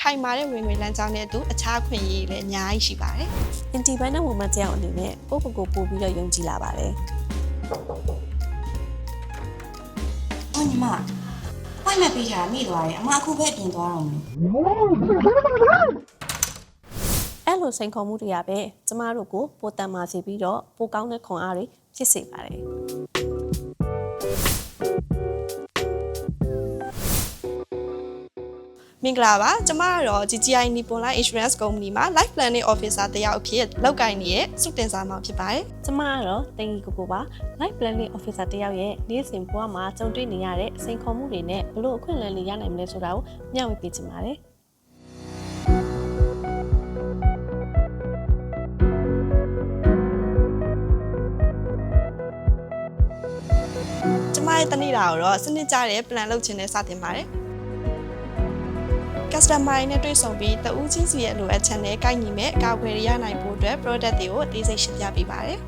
ခိုင်မာတဲ့ဝင်ငွေလမ်းကြောင်းနဲ့အတူအခြားခွင့်ရည်လည်းအများကြီးရှိပါတယ် Independent woman တယောက်အနေနဲ့ကိုယ့်ကိုယ်ပို့ပြီးတော့ယုံကြည်လာပါတယ် ။ညီမဝိုင်းမပေးထားမိသွားတယ်။အမအခုပဲပြင်သွားတော့မယ် အဲ့လိုစိန်ခေါ်မှုတွေကပဲကျမတို့ကိုပိုတန်မာစေပြီးတော့ပိုကောင်းတဲ့ခွန်အားတွေဖြစ်စေပါတယ် မင်္ဂလာပါကျမကတော့ GGI Nippon Life Insurance Company မှာ Life Planning Officer တယောက်အဖြစ်လုပ်ကိုင်နေတဲ့စုတင်စားမောင်ဖြစ်ပါတယ် ကျမကတော့တင်ကြီးကိုပါ Life Planning Officer တယောက်ရဲ့နေ့စဉ်ဘဝမှာကြုံတွေ့နေရတဲ့စိန်ခေါ်မှုတွေနဲ့ဘလို့အခွင့်အလမ်းတွေရနိုင်မလဲဆိုတာကိုမျှဝေပေးချင်ပါတယ် ကျမရဲ့တနေ့တာကိုတော့စနစ်ကျတဲ့ plan လုပ်ခြင်းနဲ့စတင်ပါတယ် customer နဲ့တွေ့ဆုံပြီးတဦးချင်းစီရဲ့လိုအပ်ချက်နဲ့ကိုက်ညီမဲ့ကာကွယ်ရနိုင်ဖို့အတွက် product တွေကိုအသေးစိတ်ရှင်းပြပေးပါတယ်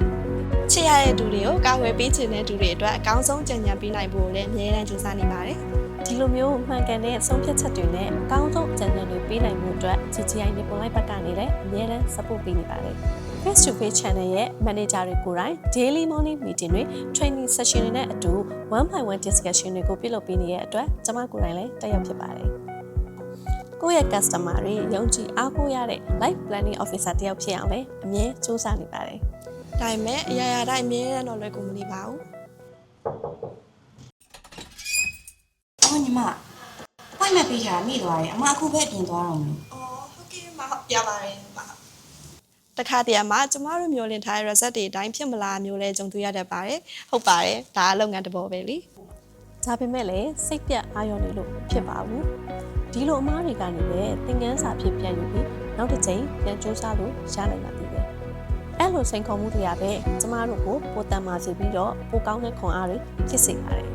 ချစ်ရတဲ့သူတွေကိုကာကွယ်ပေးခြင်းတဲ့သူတွေအတွက်အကောင်းဆုံးကြံ့ကြံပေးနိုင်ဖို့လည်းအများကြီးကြိုးစားနေပါတယ် ဒီလိုမျိုးမှန်ကန်တဲ့ဆုံးဖြတ်ချက်တွေနဲ့အကောင်းဆုံးအကြံဉာဏ်တွေပေးနိုင်မှုအတွက် GGI Nippon Life ဘက်ကနေလည်းအများနဲ့ support ပေးနေပါတယ် Face to Face Channel ရဲ့ manager တွေကိုယ်တိုင် daily morning meeting တွေ training session တွေနဲ့အတူ 1by1 discussion တွေကိုပြုလုပ်ပေးနေတဲ့အတွက်ကျမကိုယ်တိုင်လည်းတက်ရောက်ဖြစ်ပါတယ် ကိုယ့်ရဲ့ customer တွေယုံကြည်အားကိုးရတဲ့ life planning officer တယောက်ဖြစ်အောင်လည်းအမြဲစူးစမ်းနေပါတယ် ဒါပေမဲ့အရာရာတိုင်းအမြဲတမ်းတော့လွယ်ကူမနေပါဘူး ။အော်ညီမဝိုင်းမပေးထားမိသွားတယ်။အမအခုပဲပြင်သွားတော့မယ် အော်ဟုတ်ကဲ့မဟုတ်ပြပါတယ်တခါတည်းမှာကျမတို့မျိုးလင်ထားတဲ့ result တွေအတိုင်းဖြစ်မလားမျိုးလဲကြုံတွေ့ရတတ်ပါတယ်ဟုတ်ပါတယ်ဒါအလုပ်ငန်းတစ်ပေါ်ပဲလी ဒါပေမဲ့လည်းစိတ်ပြတ်အာရုံနေလို့ဖြစ်ပါဘူးဒီလိုအမားတွေကနေလည်းသင်ခန်းစာဖြစ်ပြန်ယူပြီးနောက်တစ်ချိန်ပြန်စူးစမ်းလို့ရနိုင်ပါသေးတယ်အဲ့လိုစိန်ခေါ်မှုတွေကပဲကျမတို့ကိုပိုတန်မာစေပြီးတော့ပိုကောင်းတဲ့ခွန်အားတွေဖြစ်စေပါတယ်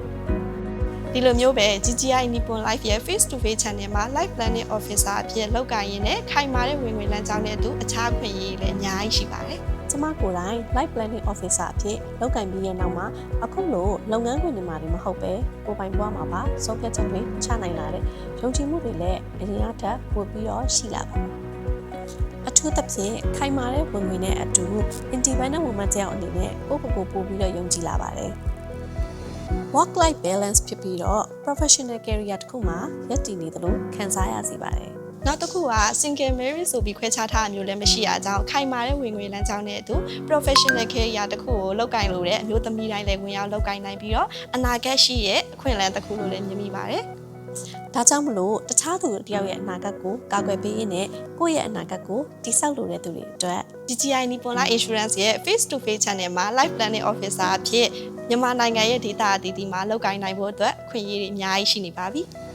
ဒီလိုမျိုးပဲ GGI Nippon Life ရဲ့ Face to Face Channel မှာ Life Planning Officer အဖြစ်လုပ်ကိုင်ရင်းနဲ့ခိုင်မာတဲ့ဝင်ငွေလမ်းကြောင်းနဲ့အတူအခြားခွင့်ရည်လည်းအများကြီးရှိပါတယ် ကျမကိုယ်တိုင် life planning officer အဖြစ်လုပ်ကိုင်ပြီးရနောက်မှာအခုလိုလုပ်ငန်းခွင်တွေမှာမဟုတ်ပဲကိုယ်ပိုင်ဘဝမှာပါဆုံးဖြတ်ချက်တွေချနိုင်လာတဲ့ယုံကြည်မှုတွေလည်းအရင်ကထပ်ပိုပြီးတော့ရှိလာပါတယ်အထူးသဖြင့်ခိုင်မာတဲ့ဝင်ငွေနဲ့အတူ independent woman တယောက်အနေနဲ့ကိုယ့်ကိုယ်ပိုပြီးတော့ယုံကြည်လာပါတယ် work life balance ဖြစ်ပြီးတော့ professional career တစ်ခုမှာရပ်တည်နေသလိုခံစားရစေပါတယ် နောက်တစ်ခုက single marriage ဆိုပြီးခွဲခြားထားတာမျိုးလည်းမရှိရကြောင်းခိုင်မာတဲ့ဝင်ငွေလမ်းကြောင်းနဲ့အတူ professional career တစ်ခုကိုလုပ်ကိုင်လို့တဲ့အမျိုးသမီးတိုင်းလည်းဝင်ရောက်လုပ်ကိုင်နိုင်ပြီးတော့အနာဂတ်ရှိရဲ့အခွင့်အလမ်းတစ်ခုလို့လည်းမြင်မိပါတယ် ဒါကြောင့်မလို့တခြားသူတယောက်ရဲ့အနာဂတ်ကိုကာကွယ်ပေးရင်းနဲ့ကိုယ့်ရဲ့အနာဂတ်ကိုတည်ဆောက်လိုတဲ့သူတွေအတွက် GGI Nippon Life Insurance ရဲ့ Face to Face Channel မှာ Life Planning Officer အဖြစ်မြန်မာနိုင်ငံရဲ့ဒေသအသီးသီးမှာလုပ်ကိုင်နိုင်ဖို့အတွက်ခွင့်ရည်တွေအများကြီးရှိနေပါပြီ။